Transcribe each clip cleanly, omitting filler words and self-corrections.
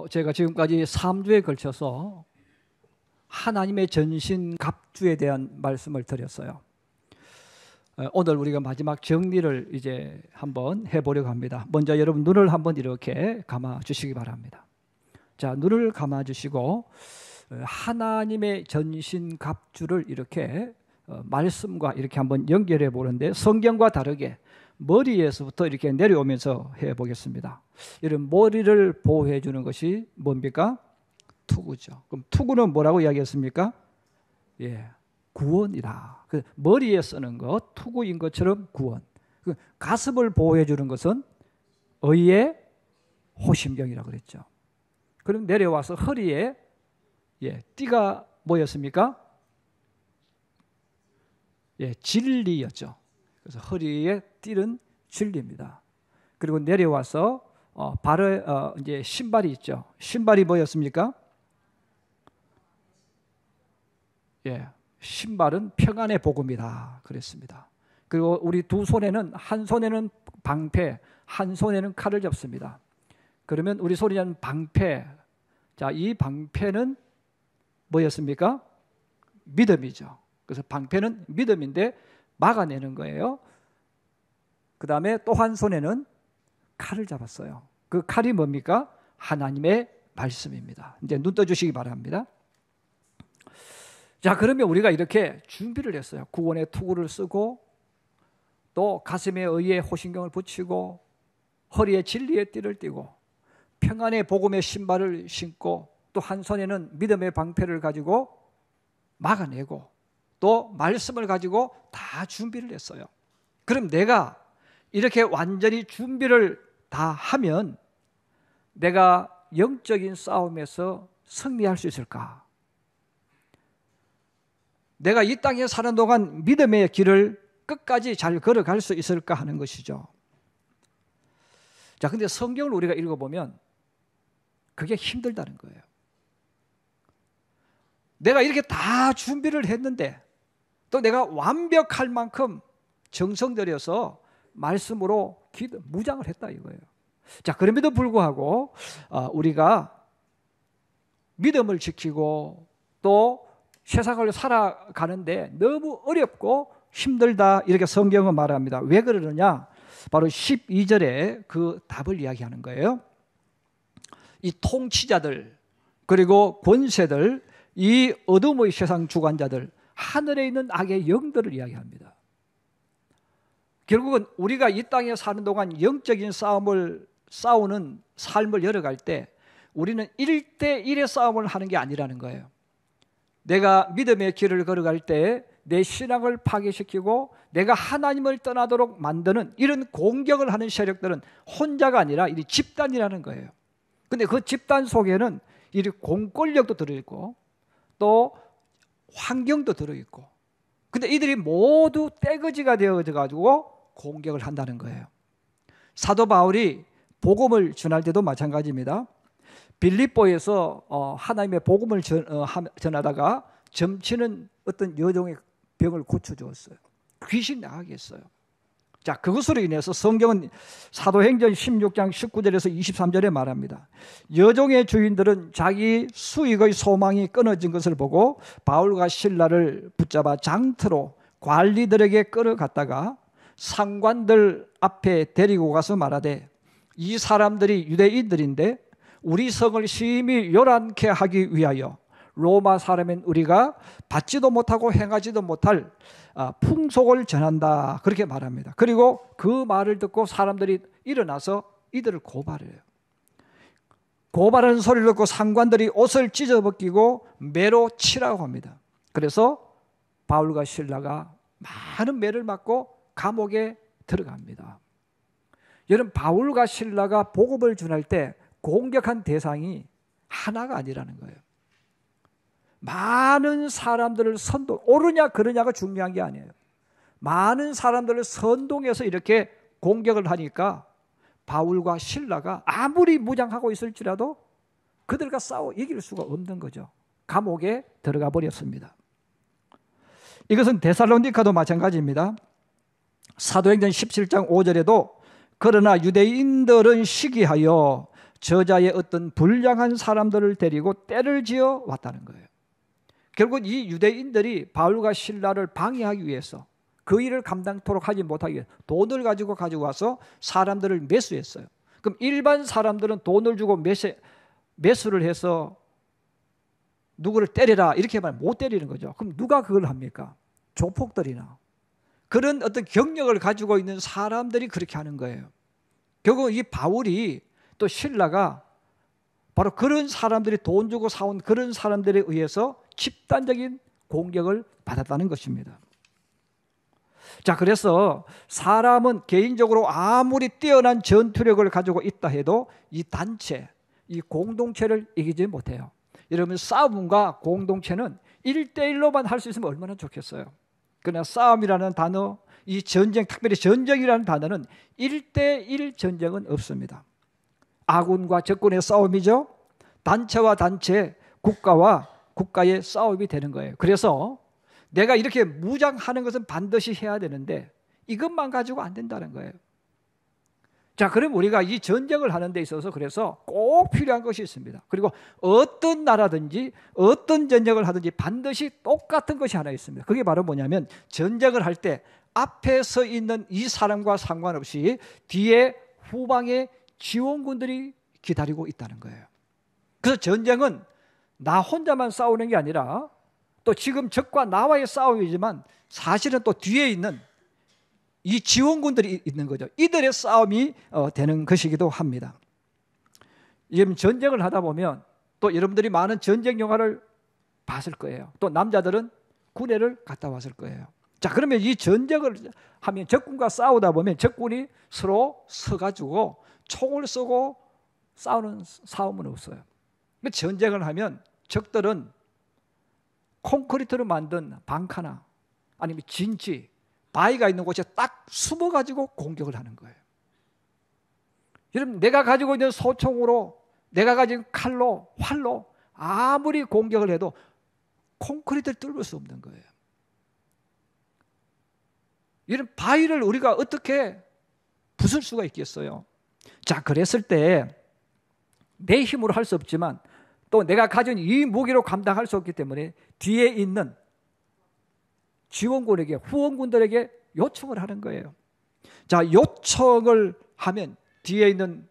제가 지금까지 3주에 걸쳐서 하나님의 전신 갑주에 대한 말씀을 드렸어요. 오늘 우리가 마지막 정리를 이제 한번 해보려고 합니다. 먼저 여러분 눈을 한번 이렇게 감아 주시기 바랍니다. 자, 눈을 감아 주시고 하나님의 전신 갑주를 이렇게 말씀과 이렇게 한번 연결해 보는데, 성경과 다르게 머리에서부터 이렇게 내려오면서 해보겠습니다. 이런 머리를 보호해 주는 것이 뭡니까? 투구죠. 그럼 투구는 뭐라고 이야기했습니까? 구원이다. 머리에 쓰는 것, 투구인 것처럼 구원. 가슴을 보호해 주는 것은 의의 호심경이라고 그랬죠. 그럼 내려와서 허리에 띠가 뭐였습니까? 진리였죠. 그래서 허리에 띠는 진리입니다. 그리고 내려와서 발에 이제 신발이 있죠. 신발이 뭐였습니까? 신발은 평안의 복음이다 그랬습니다. 그리고 우리 두 손에는, 한 손에는 방패, 한 손에는 칼을 잡습니다. 그러면 우리 손에는 방패. 자, 이 방패는 뭐였습니까? 믿음이죠. 그래서 방패는 믿음인데 막아내는 거예요. 그 다음에 또 한 손에는 칼을 잡았어요. 그 칼이 뭡니까? 하나님의 말씀입니다. 이제 눈 떠주시기 바랍니다. 자, 그러면 우리가 이렇게 준비를 했어요. 구원의 투구를 쓰고, 또 가슴에 의의 호심경을 붙이고, 허리에 진리의 띠를 띠고, 평안의 복음의 신발을 신고, 또 한 손에는 믿음의 방패를 가지고 막아내고, 또 말씀을 가지고 다 준비를 했어요. 그럼 내가 이렇게 완전히 준비를 다 하면 내가 영적인 싸움에서 승리할 수 있을까? 내가 이 땅에 사는 동안 믿음의 길을 끝까지 잘 걸어갈 수 있을까 하는 것이죠. 자, 근데 성경을 우리가 읽어보면 그게 힘들다는 거예요. 내가 이렇게 다 준비를 했는데 또 내가 완벽할 만큼 정성 들여서 말씀으로 무장을 했다 이거예요. 자, 그럼에도 불구하고 우리가 믿음을 지키고 또 세상을 살아가는데 너무 어렵고 힘들다 이렇게 성경은 말합니다. 왜 그러느냐? 바로 12절에 그 답을 이야기하는 거예요. 이 통치자들, 그리고 권세들, 이 어둠의 세상 주관자들, 하늘에 있는 악의 영들을 이야기합니다. 결국은 우리가 이 땅에 사는 동안 영적인 싸움을 싸우는 삶을 열어갈 때 우리는 1대1의 싸움을 하는 게 아니라는 거예요. 내가 믿음의 길을 걸어갈 때 내 신앙을 파괴시키고 내가 하나님을 떠나도록 만드는 이런 공격을 하는 세력들은 혼자가 아니라 이 집단이라는 거예요. 근데 그 집단 속에는 이 공권력도 들어있고 또 환경도 들어있고, 근데 이들이 모두 떼거지가 되어가지고 공격을 한다는 거예요. 사도 바울이 복음을 전할 때도 마찬가지입니다. 빌립보에서 하나님의 복음을 전하다가 점치는 어떤 여종의 병을 고쳐주었어요. 귀신 나가게 했어요. 자, 그것으로 인해서 성경은 사도행전 16장 19절에서 23절에 말합니다. 여종의 주인들은 자기 수익의 소망이 끊어진 것을 보고 바울과 실라를 붙잡아 장터로 관리들에게 끌어갔다가 상관들 앞에 데리고 가서 말하되, 이 사람들이 유대인들인데 우리 성을 심히 요란케 하기 위하여 로마 사람인 우리가 받지도 못하고 행하지도 못할 풍속을 전한다, 그렇게 말합니다. 그리고 그 말을 듣고 사람들이 일어나서 이들을 고발해요. 고발하는 소리를 듣고 상관들이 옷을 찢어벗기고 매로 치라고 합니다. 그래서 바울과 실라가 많은 매를 맞고 감옥에 들어갑니다. 여러분, 바울과 실라가 복음을 전할 때 공격한 대상이 하나가 아니라는 거예요. 많은 사람들을 옳으냐 그르냐가 중요한 게 아니에요. 많은 사람들을 선동해서 이렇게 공격을 하니까 바울과 실라가 아무리 무장하고 있을지라도 그들과 싸워 이길 수가 없는 거죠. 감옥에 들어가 버렸습니다. 이것은 데살로니가도 마찬가지입니다. 사도행전 17장 5절에도 그러나 유대인들은 시기하여 저자의 어떤 불량한 사람들을 데리고 때를 지어 왔다는 거예요. 결국 이 유대인들이 바울과 실라를 방해하기 위해서 그 일을 감당토록 하지 못하기 위해 돈을 가지고 와서 사람들을 매수했어요. 그럼 일반 사람들은 돈을 주고 매수를 해서 누구를 때려라 이렇게 말하면 못 때리는 거죠. 그럼 누가 그걸 합니까? 조폭들이나 그런 어떤 경력을 가지고 있는 사람들이 그렇게 하는 거예요. 결국 이 바울이 또 실라가 바로 그런 사람들이 돈 주고 사온 그런 사람들에 의해서 집단적인 공격을 받았다는 것입니다. 자, 그래서 사람은 개인적으로 아무리 뛰어난 전투력을 가지고 있다 해도 이 단체, 이 공동체를 이기지 못해요. 여러분, 싸움과 공동체는 1대1로만 할 수 있으면 얼마나 좋겠어요. 그러나 싸움이라는 단어, 이 전쟁, 특별히 전쟁이라는 단어는 1대1 전쟁은 없습니다. 아군과 적군의 싸움이죠. 단체와 단체, 국가와 국가의 싸움이 되는 거예요. 그래서 내가 이렇게 무장하는 것은 반드시 해야 되는데 이것만 가지고 안 된다는 거예요. 자, 그럼 우리가 이 전쟁을 하는 데 있어서 그래서 꼭 필요한 것이 있습니다. 그리고 어떤 나라든지 어떤 전쟁을 하든지 반드시 똑같은 것이 하나 있습니다. 그게 바로 뭐냐면 전쟁을 할 때 앞에 서 있는 이 사람과 상관없이 뒤에 후방에 지원군들이 기다리고 있다는 거예요. 그래서 전쟁은 나 혼자만 싸우는 게 아니라 또 지금 적과 나와의 싸움이지만 사실은 또 뒤에 있는 이 지원군들이 있는 거죠. 이들의 싸움이 되는 것이기도 합니다. 여러분, 전쟁을 하다 보면 또 여러분들이 많은 전쟁 영화를 봤을 거예요. 또 남자들은 군대를 갔다 왔을 거예요. 자, 그러면 이 전쟁을 하면 적군과 싸우다 보면 적군이 서로 서가지고 총을 쏘고 싸우는 싸움은 없어요. 전쟁을 하면 적들은 콘크리트로 만든 방카나 아니면 진지, 바위가 있는 곳에 딱 숨어가지고 공격을 하는 거예요. 여러분, 내가 가지고 있는 소총으로, 내가 가진 칼로, 활로 아무리 공격을 해도 콘크리트를 뚫을 수 없는 거예요. 이런 바위를 우리가 어떻게 부술 수가 있겠어요? 자, 그랬을 때 내 힘으로 할 수 없지만 또 내가 가진 이 무기로 감당할 수 없기 때문에 뒤에 있는 지원군에게, 후원군들에게 요청을 하는 거예요. 자, 요청을 하면 뒤에 있는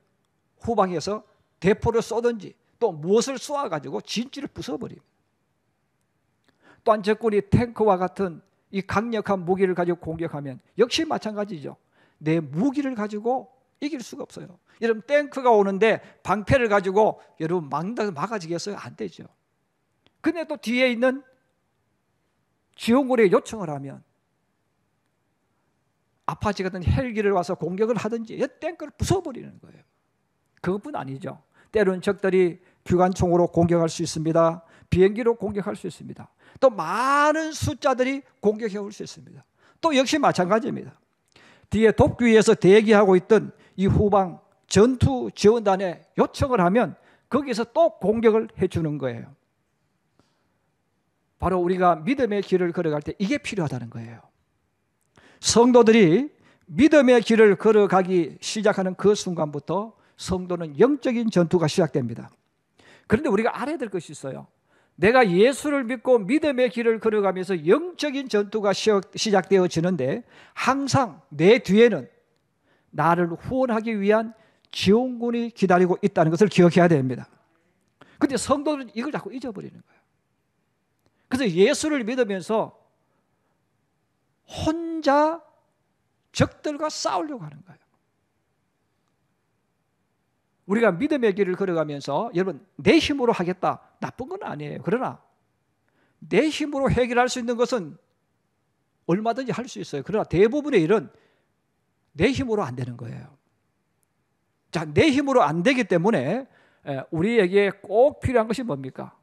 후방에서 대포를 쏘든지 또 무엇을 쏘아가지고 진지를 부숴버립니다. 또한 적군이 탱크와 같은 이 강력한 무기를 가지고 공격하면 역시 마찬가지죠. 내 무기를 가지고 이길 수가 없어요. 여러분, 탱크가 오는데 방패를 가지고 여러분 막아지겠어요? 안 되죠. 근데 또 뒤에 있는 지원군에게 요청을 하면 아파치 같은 헬기를 와서 공격을 하든지 탱크를 부숴버리는 거예요. 그것뿐 아니죠. 때로는 적들이 기관총으로 공격할 수 있습니다. 비행기로 공격할 수 있습니다. 또 많은 숫자들이 공격해 올 수 있습니다. 또 역시 마찬가지입니다. 뒤에 도끼 위에서 대기하고 있던 이 후방 전투 지원단에 요청을 하면 거기서 또 공격을 해주는 거예요. 바로 우리가 믿음의 길을 걸어갈 때 이게 필요하다는 거예요. 성도들이 믿음의 길을 걸어가기 시작하는 그 순간부터 성도는 영적인 전투가 시작됩니다. 그런데 우리가 알아야 될 것이 있어요. 내가 예수를 믿고 믿음의 길을 걸어가면서 영적인 전투가 시작되어지는데 항상 내 뒤에는 나를 후원하기 위한 지원군이 기다리고 있다는 것을 기억해야 됩니다. 그런데 성도들은 이걸 자꾸 잊어버리는 거예요. 그래서 예수를 믿으면서 혼자 적들과 싸우려고 하는 거예요. 우리가 믿음의 길을 걸어가면서 여러분 내 힘으로 하겠다, 나쁜 건 아니에요. 그러나 내 힘으로 해결할 수 있는 것은 얼마든지 할 수 있어요. 그러나 대부분의 일은 내 힘으로 안 되는 거예요. 자, 내 힘으로 안 되기 때문에 우리에게 꼭 필요한 것이 뭡니까?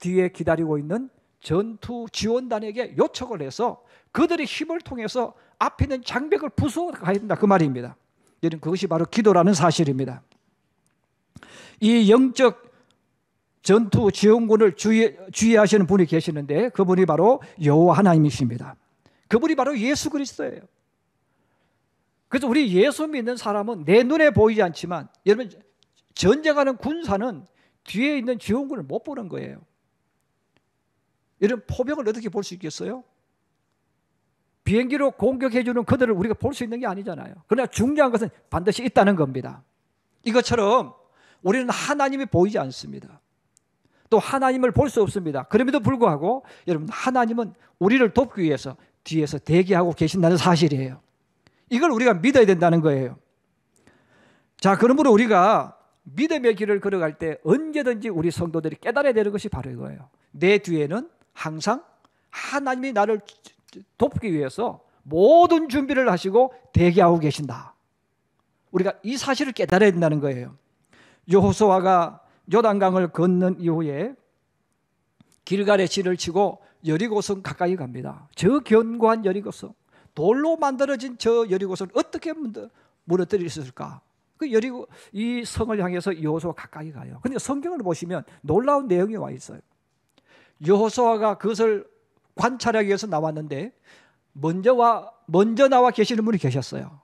뒤에 기다리고 있는 전투 지원단에게 요청을 해서 그들의 힘을 통해서 앞에 있는 장벽을 부숴가야 된다, 그 말입니다. 여러분, 그것이 바로 기도라는 사실입니다. 이 영적 전투 지원군을 주의하시는 분이 계시는데 그분이 바로 여호와 하나님이십니다. 그분이 바로 예수 그리스도예요. 그래서 우리 예수 믿는 사람은 내 눈에 보이지 않지만 여러분 전쟁하는 군사는 뒤에 있는 지원군을 못 보는 거예요. 이런 포병을 어떻게 볼 수 있겠어요? 비행기로 공격해주는 그들을 우리가 볼 수 있는 게 아니잖아요. 그러나 중요한 것은 반드시 있다는 겁니다. 이것처럼 우리는 하나님이 보이지 않습니다. 또 하나님을 볼 수 없습니다. 그럼에도 불구하고 여러분, 하나님은 우리를 돕기 위해서 뒤에서 대기하고 계신다는 사실이에요. 이걸 우리가 믿어야 된다는 거예요. 자, 그러므로 우리가 믿음의 길을 걸어갈 때 언제든지 우리 성도들이 깨달아야 되는 것이 바로 이거예요. 내 뒤에는 항상 하나님이 나를 돕기 위해서 모든 준비를 하시고 대기하고 계신다. 우리가 이 사실을 깨달아야 된다는 거예요. 여호수아가 요단강을 건넌 이후에 길갈에 진을 치고 여리고성 가까이 갑니다. 저 견고한 여리고성, 돌로 만들어진 저 여리고성을 어떻게 무너뜨릴 수 있을까? 그 여리고 이 성을 향해서 여호수아가 가까이 가요. 근데 성경을 보시면 놀라운 내용이 와 있어요. 여호수아가 그것을 관찰하기 위해서 나왔는데 먼저 나와 계시는 분이 계셨어요.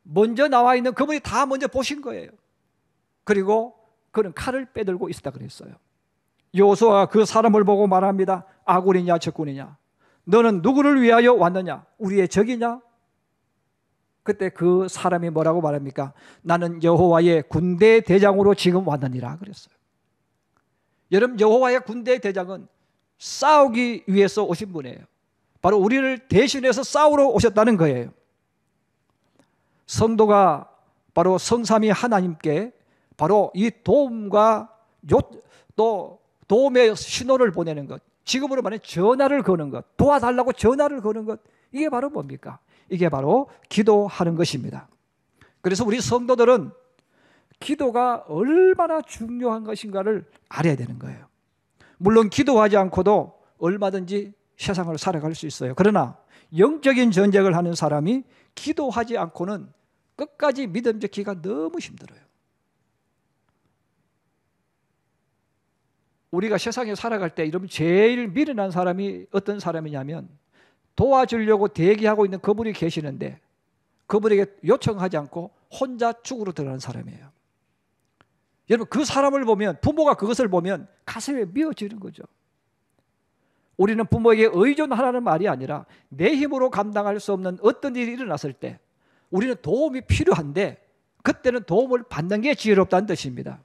먼저 나와 있는 그분이 다 먼저 보신 거예요. 그리고 그는 칼을 빼들고 있었다 그랬어요. 여호수아가 그 사람을 보고 말합니다. 아군이냐 적군이냐? 너는 누구를 위하여 왔느냐? 우리의 적이냐? 그때 그 사람이 뭐라고 말합니까? 나는 여호와의 군대 대장으로 지금 왔느니라 그랬어요. 여러분, 여호와의 군대 대장은 싸우기 위해서 오신 분이에요. 바로 우리를 대신해서 싸우러 오셨다는 거예요. 성도가 바로 성삼위 하나님께 바로 이 도움과 또 도움의 신호를 보내는 것, 지금으로 말하면 전화를 거는 것, 도와달라고 전화를 거는 것, 이게 바로 뭡니까? 이게 바로 기도하는 것입니다. 그래서 우리 성도들은 기도가 얼마나 중요한 것인가를 알아야 되는 거예요. 물론 기도하지 않고도 얼마든지 세상을 살아갈 수 있어요. 그러나 영적인 전쟁을 하는 사람이 기도하지 않고는 끝까지 믿음 지키기가 너무 힘들어요. 우리가 세상에 살아갈 때 이러면 제일 미련한 사람이 어떤 사람이냐면 도와주려고 대기하고 있는 그분이 계시는데 그분에게 요청하지 않고 혼자 죽으러 들어가는 사람이에요. 여러분, 그 사람을 보면, 부모가 그것을 보면 가슴에 미어지는 거죠. 우리는 부모에게 의존하라는 말이 아니라 내 힘으로 감당할 수 없는 어떤 일이 일어났을 때 우리는 도움이 필요한데 그때는 도움을 받는 게 지혜롭다는 뜻입니다.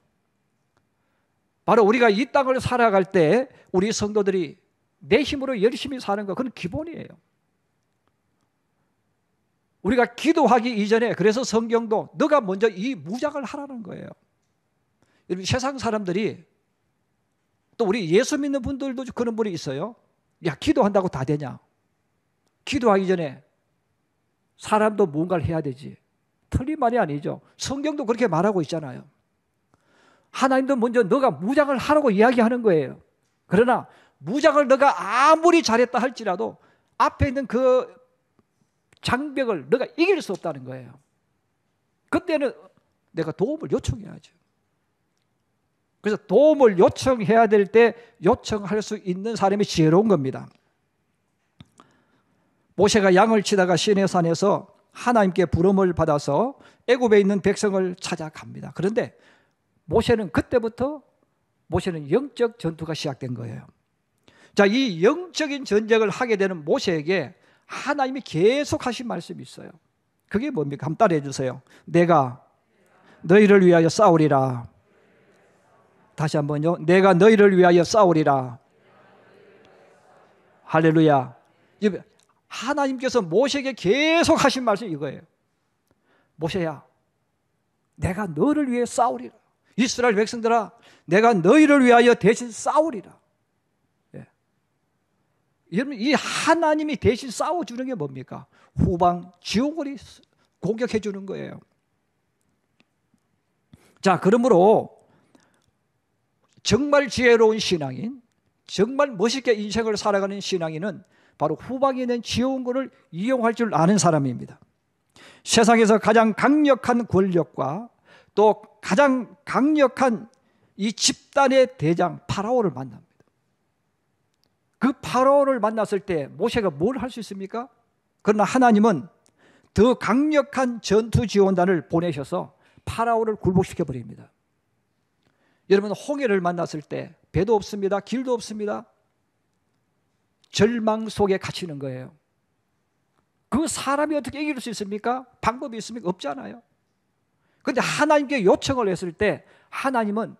바로 우리가 이 땅을 살아갈 때 우리 성도들이 내 힘으로 열심히 사는 것, 그건 기본이에요. 우리가 기도하기 이전에, 그래서 성경도 너가 먼저 이 무장을 하라는 거예요. 여러분, 세상 사람들이, 또 우리 예수 믿는 분들도 그런 분이 있어요. 야, 기도한다고 다 되냐? 기도하기 전에 사람도 뭔가를 해야 되지. 틀린 말이 아니죠. 성경도 그렇게 말하고 있잖아요. 하나님도 먼저 너가 무장을 하라고 이야기하는 거예요. 그러나 무장을 너가 아무리 잘했다 할지라도 앞에 있는 그 장벽을 너가 이길 수 없다는 거예요. 그때는 내가 도움을 요청해야죠. 그래서 도움을 요청해야 될 때 요청할 수 있는 사람이 지혜로운 겁니다. 모세가 양을 치다가 시내산에서 하나님께 부름을 받아서 애굽에 있는 백성을 찾아갑니다. 그런데 모세는 그때부터 영적 전투가 시작된 거예요. 자, 이 영적인 전쟁을 하게 되는 모세에게 하나님이 계속 하신 말씀이 있어요. 그게 뭡니까? 한번 따라해 주세요. 내가 너희를 위하여 싸우리라. 다시 한번요. 내가 너희를 위하여 싸우리라. 할렐루야. 하나님께서 모세에게 계속 하신 말씀이 이거예요. 모세야, 내가 너를 위해 싸우리라. 이스라엘 백성들아, 내가 너희를 위하여 대신 싸우리라. 예. 여러분, 이 하나님이 대신 싸워주는 게 뭡니까? 후방 지원군이 공격해 주는 거예요. 자, 그러므로 정말 지혜로운 신앙인, 정말 멋있게 인생을 살아가는 신앙인은 바로 후방에 있는 지원군을 이용할 줄 아는 사람입니다. 세상에서 가장 강력한 권력과 또 가장 강력한 이 집단의 대장 파라오를 만납니다. 그 파라오를 만났을 때 모세가 뭘 할 수 있습니까? 그러나 하나님은 더 강력한 전투 지원단을 보내셔서 파라오를 굴복시켜 버립니다. 여러분, 홍해를 만났을 때 배도 없습니다. 길도 없습니다. 절망 속에 갇히는 거예요. 그 사람이 어떻게 이길 수 있습니까? 방법이 있습니까? 없잖아요. 그런데 하나님께 요청을 했을 때 하나님은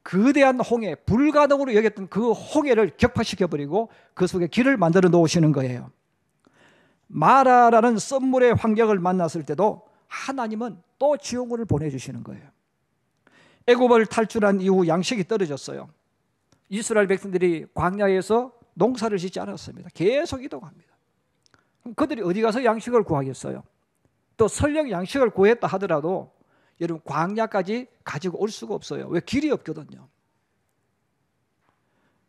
거대한 홍해, 불가능으로 여겼던 그 홍해를 격파시켜버리고 그 속에 길을 만들어 놓으시는 거예요. 마라라는 썸물의 환경을 만났을 때도 하나님은 또 지원군을 보내주시는 거예요. 애굽을 탈출한 이후 양식이 떨어졌어요. 이스라엘 백성들이 광야에서 농사를 짓지 않았습니다. 계속 이동합니다. 그럼 그들이 어디 가서 양식을 구하겠어요? 또 설령 양식을 구했다 하더라도 여러분, 광야까지 가지고 올 수가 없어요. 왜? 길이 없거든요.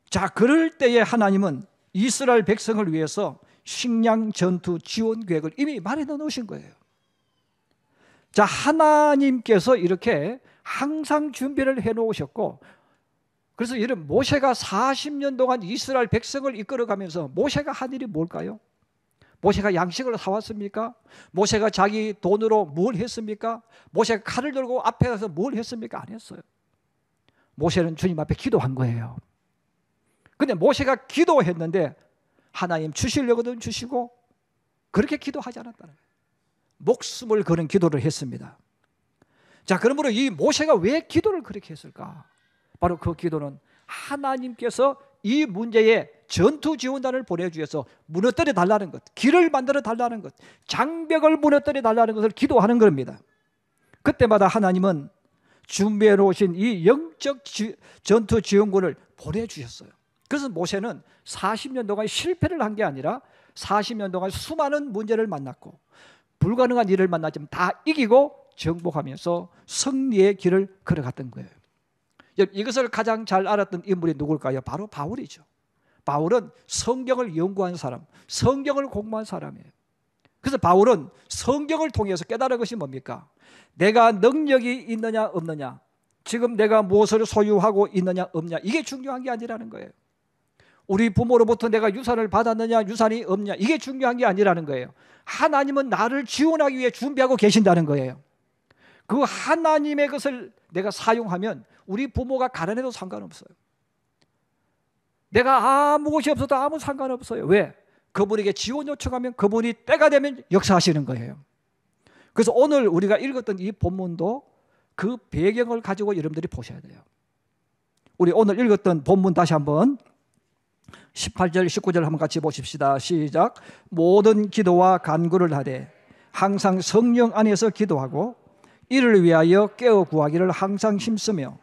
자, 그럴 때에 하나님은 이스라엘 백성을 위해서 식량 전투 지원 계획을 이미 마련해 놓으신 거예요. 자, 하나님께서 이렇게 항상 준비를 해 놓으셨고, 그래서 여러분, 모세가 40년 동안 이스라엘 백성을 이끌어가면서 모세가 한 일이 뭘까요? 모세가 양식을 사왔습니까? 모세가 자기 돈으로 뭘 했습니까? 모세가 칼을 들고 앞에 가서 뭘 했습니까? 안 했어요. 모세는 주님 앞에 기도한 거예요. 근데 모세가 기도했는데 하나님 주시려거든 주시고, 그렇게 기도하지 않았다는 거예요. 목숨을 거는 기도를 했습니다. 자, 그러므로 이 모세가 왜 기도를 그렇게 했을까? 바로 그 기도는 하나님께서 이 문제에 전투 지원단을 보내주셔서 무너뜨려 달라는 것, 길을 만들어 달라는 것, 장벽을 무너뜨려 달라는 것을 기도하는 겁니다. 그때마다 하나님은 준비해 놓으신 이 영적 전투 지원군을 보내주셨어요. 그래서 모세는 40년 동안 실패를 한 게 아니라 40년 동안 수많은 문제를 만났고 불가능한 일을 만났지만 다 이기고 정복하면서 승리의 길을 걸어갔던 거예요. 이것을 가장 잘 알았던 인물이 누굴까요? 바로 바울이죠. 바울은 성경을 연구한 사람, 성경을 공부한 사람이에요. 그래서 바울은 성경을 통해서 깨달은 것이 뭡니까? 내가 능력이 있느냐 없느냐, 지금 내가 무엇을 소유하고 있느냐 없느냐, 이게 중요한 게 아니라는 거예요. 우리 부모로부터 내가 유산을 받았느냐 유산이 없느냐, 이게 중요한 게 아니라는 거예요. 하나님은 나를 지원하기 위해 준비하고 계신다는 거예요. 그 하나님의 것을 내가 사용하면 우리 부모가 가난해도 상관없어요. 내가 아무것이 없어도 아무 상관없어요. 왜? 그분에게 지원 요청하면 그분이 때가 되면 역사하시는 거예요. 그래서 오늘 우리가 읽었던 이 본문도 그 배경을 가지고 여러분들이 보셔야 돼요. 우리 오늘 읽었던 본문 다시 한번 18절 19절 한번 같이 보십시다. 시작. 모든 기도와 간구를 하되 항상 성령 안에서 기도하고 이를 위하여 깨어 구하기를 항상 힘쓰며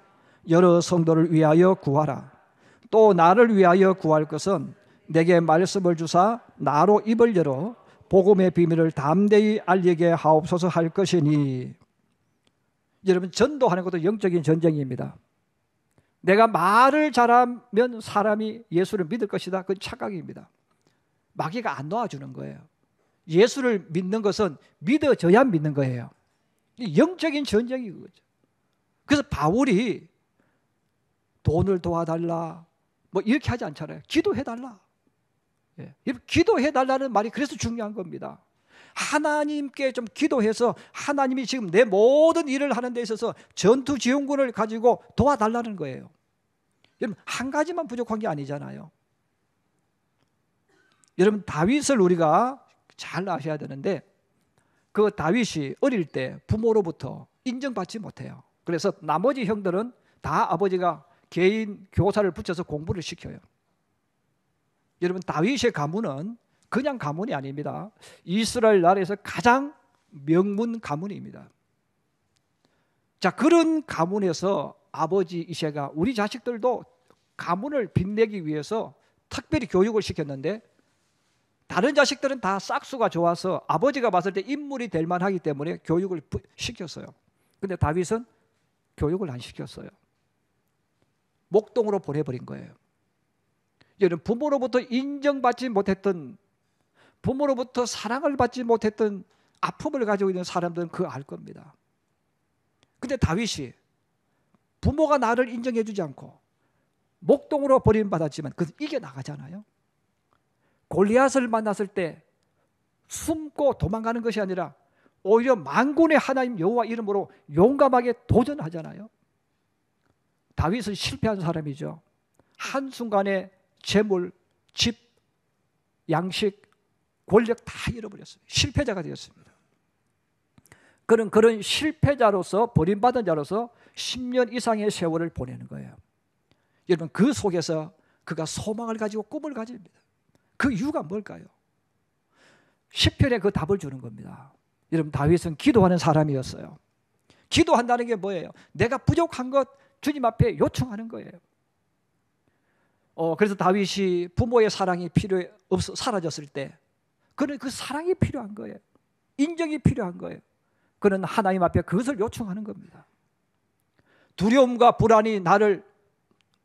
여러 성도를 위하여 구하라. 또 나를 위하여 구할 것은 내게 말씀을 주사 나로 입을 열어 복음의 비밀을 담대히 알리게 하옵소서 할 것이니. 여러분, 전도하는 것도 영적인 전쟁입니다. 내가 말을 잘하면 사람이 예수를 믿을 것이다. 그건 착각입니다. 마귀가 안 놓아주는 거예요. 예수를 믿는 것은 믿어져야 믿는 거예요. 영적인 전쟁이 그거죠. 그래서 바울이 돈을 도와달라 뭐 이렇게 하지 않잖아요. 기도해달라. 예. 기도해달라는 말이 그래서 중요한 겁니다. 하나님께 좀 기도해서 하나님이 지금 내 모든 일을 하는 데 있어서 전투 지원군을 가지고 도와달라는 거예요. 여러분, 한 가지만 부족한 게 아니잖아요. 여러분, 다윗을 우리가 잘 아셔야 되는데 그 다윗이 어릴 때 부모로부터 인정받지 못해요. 그래서 나머지 형들은 다 아버지가 개인 교사를 붙여서 공부를 시켜요. 여러분, 다윗의 가문은 그냥 가문이 아닙니다. 이스라엘 나라에서 가장 명문 가문입니다. 자, 그런 가문에서 아버지 이새가 우리 자식들도 가문을 빛내기 위해서 특별히 교육을 시켰는데 다른 자식들은 다 싹수가 좋아서 아버지가 봤을 때 인물이 될 만하기 때문에 교육을 시켰어요. 근데 다윗은 교육을 안 시켰어요. 목동으로 보내버린 거예요. 여러분, 부모로부터 인정받지 못했던, 부모로부터 사랑을 받지 못했던 아픔을 가지고 있는 사람들은 그거 알 겁니다. 근데 다윗이 부모가 나를 인정해주지 않고 목동으로 버림받았지만 그것을 이겨나가잖아요. 골리앗을 만났을 때 숨고 도망가는 것이 아니라 오히려 만군의 하나님 여호와 이름으로 용감하게 도전하잖아요. 다윗은 실패한 사람이죠. 한순간에 재물, 집, 양식, 권력 다 잃어버렸어요. 실패자가 되었습니다. 그런 실패자로서, 버림받은 자로서 10년 이상의 세월을 보내는 거예요. 여러분, 그 속에서 그가 소망을 가지고 꿈을 가집니다. 그 이유가 뭘까요? 10편에 그 답을 주는 겁니다. 여러분, 다윗은 기도하는 사람이었어요. 기도한다는 게 뭐예요? 내가 부족한 것 주님 앞에 요청하는 거예요. 그래서 다윗이 부모의 사랑이 사라졌을 때 그는 그 사랑이 필요한 거예요. 인정이 필요한 거예요. 그는 하나님 앞에 그것을 요청하는 겁니다. 두려움과 불안이 나를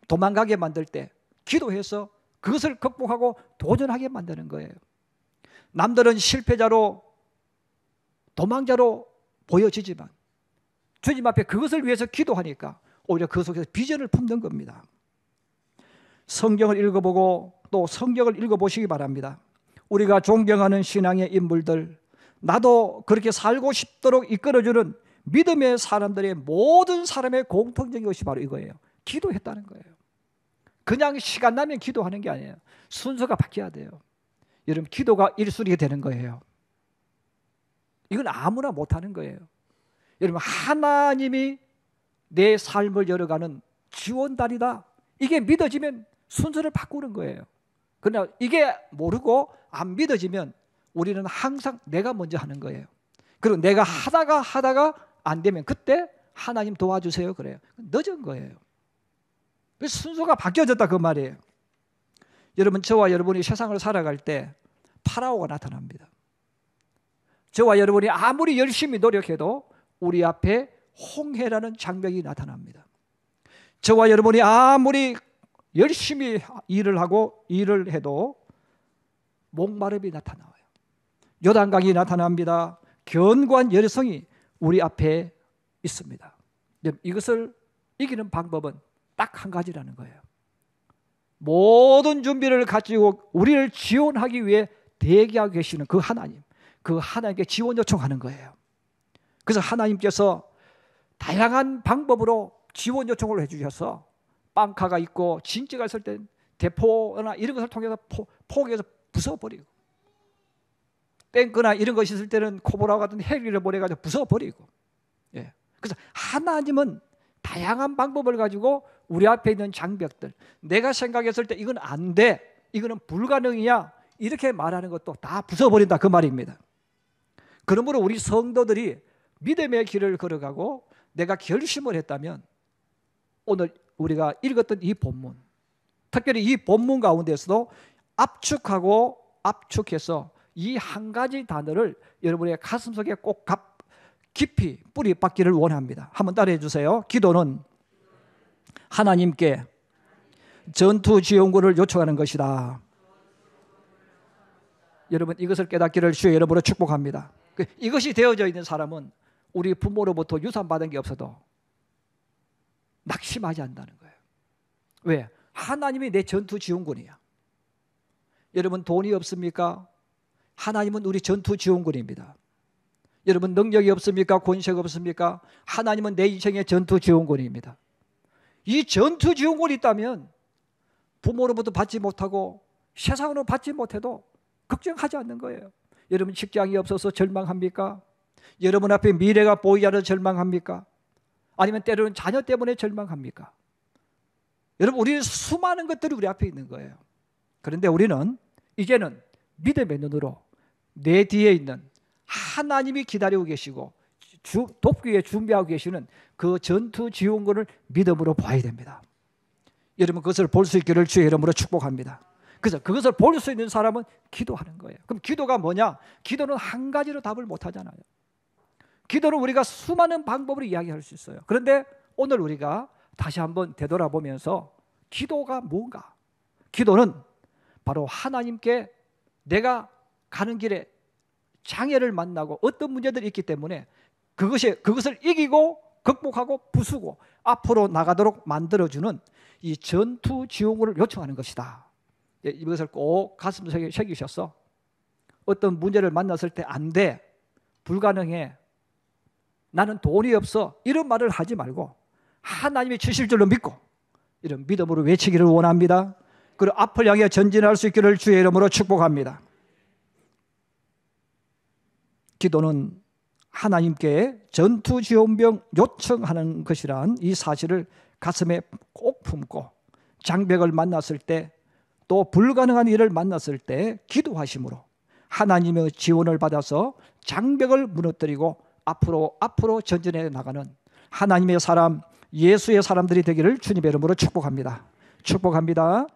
도망가게 만들 때 기도해서 그것을 극복하고 도전하게 만드는 거예요. 남들은 실패자로 도망자로 보여지지만 주님 앞에 그것을 위해서 기도하니까 오히려 그 속에서 비전을 품는 겁니다. 성경을 읽어보고 또 성경을 읽어보시기 바랍니다. 우리가 존경하는 신앙의 인물들, 나도 그렇게 살고 싶도록 이끌어주는 믿음의 사람들의 모든 사람의 공통적인 것이 바로 이거예요. 기도했다는 거예요. 그냥 시간 나면 기도하는 게 아니에요. 순서가 바뀌어야 돼요. 여러분, 기도가 1순위가 되는 거예요. 이건 아무나 못하는 거예요. 여러분, 하나님이 내 삶을 열어가는 지원단이다. 이게 믿어지면 순서를 바꾸는 거예요. 그러나 이게 모르고 안 믿어지면 우리는 항상 내가 먼저 하는 거예요. 그리고 내가 하다가 안 되면 그때 하나님 도와주세요 그래요. 늦은 거예요. 순서가 바뀌어졌다 그 말이에요. 여러분, 저와 여러분이 세상을 살아갈 때 파라오가 나타납니다. 저와 여러분이 아무리 열심히 노력해도 우리 앞에 홍해라는 장벽이 나타납니다. 저와 여러분이 아무리 열심히 일을 해도 목마름이 나타나요. 요단강이 나타납니다. 견고한 열성이 우리 앞에 있습니다. 이것을 이기는 방법은 딱 한 가지라는 거예요. 모든 준비를 가지고 우리를 지원하기 위해 대기하고 계시는 그 하나님, 그 하나님께 지원 요청하는 거예요. 그래서 하나님께서 다양한 방법으로 지원 요청을 해주셔서 빵카가 있고 진짜가 있을 때 대포나 이런 것을 통해서 포기해서 부숴버리고, 탱크나 이런 것이 있을 때는 코브라 같은 헬기를 보내가지고 부숴버리고. 예. 그래서 하나님은 다양한 방법을 가지고 우리 앞에 있는 장벽들, 내가 생각했을 때 이건 안 돼, 이거는 불가능이야, 이렇게 말하는 것도 다 부숴버린다 그 말입니다. 그러므로 우리 성도들이 믿음의 길을 걸어가고 내가 결심을 했다면 오늘 우리가 읽었던 이 본문, 특별히 이 본문 가운데서도 압축해서 이 한 가지 단어를 여러분의 가슴속에 꼭 깊이 뿌리 박기를 원합니다. 한번 따라해 주세요. 기도는 하나님께 전투 지원군을 요청하는 것이다. 여러분, 이것을 깨닫기를 주의 여러분으로 축복합니다. 이것이 되어져 있는 사람은 우리 부모로부터 유산받은 게 없어도 낙심하지 않는다는 거예요. 왜? 하나님이 내 전투 지원군이야. 여러분, 돈이 없습니까? 하나님은 우리 전투 지원군입니다. 여러분, 능력이 없습니까? 권세가 없습니까? 하나님은 내 인생의 전투 지원군입니다. 이 전투 지원군이 있다면 부모로부터 받지 못하고 세상으로 받지 못해도 걱정하지 않는 거예요. 여러분, 직장이 없어서 절망합니까? 여러분 앞에 미래가 보이지 않아서 절망합니까? 아니면 때로는 자녀 때문에 절망합니까? 여러분, 우리는 수많은 것들이 우리 앞에 있는 거예요. 그런데 우리는 이제는 믿음의 눈으로 내 뒤에 있는 하나님이 기다리고 계시고 돕기 위해 준비하고 계시는 그 전투 지원군을 믿음으로 봐야 됩니다. 여러분, 그것을 볼 수 있기를 주의 이름으로 축복합니다. 그래서 그것을 볼 수 있는 사람은 기도하는 거예요. 그럼 기도가 뭐냐? 기도는 한 가지로 답을 못 하잖아요. 기도는 우리가 수많은 방법으로 이야기할 수 있어요. 그런데 오늘 우리가 다시 한번 되돌아보면서 기도가 뭔가? 기도는 바로 하나님께 내가 가는 길에 장애를 만나고 어떤 문제들이 있기 때문에 그것을 이기고 극복하고 부수고 앞으로 나가도록 만들어주는 이 전투 지원군을 요청하는 것이다. 이것을 꼭 가슴속에 새기셔서 어떤 문제를 만났을 때 안 돼, 불가능해, 나는 돈이 없어, 이런 말을 하지 말고 하나님이 주실 줄로 믿고 이런 믿음으로 외치기를 원합니다. 그리고 앞을 향해 전진할 수 있기를 주의 이름으로 축복합니다. 기도는 하나님께 전투지원병 요청하는 것이란 이 사실을 가슴에 꼭 품고 장벽을 만났을 때, 또 불가능한 일을 만났을 때 기도하심으로 하나님의 지원을 받아서 장벽을 무너뜨리고 앞으로 전진해 나가는 하나님의 사람, 예수의 사람들이 되기를 주님의 이름으로 축복합니다. 축복합니다.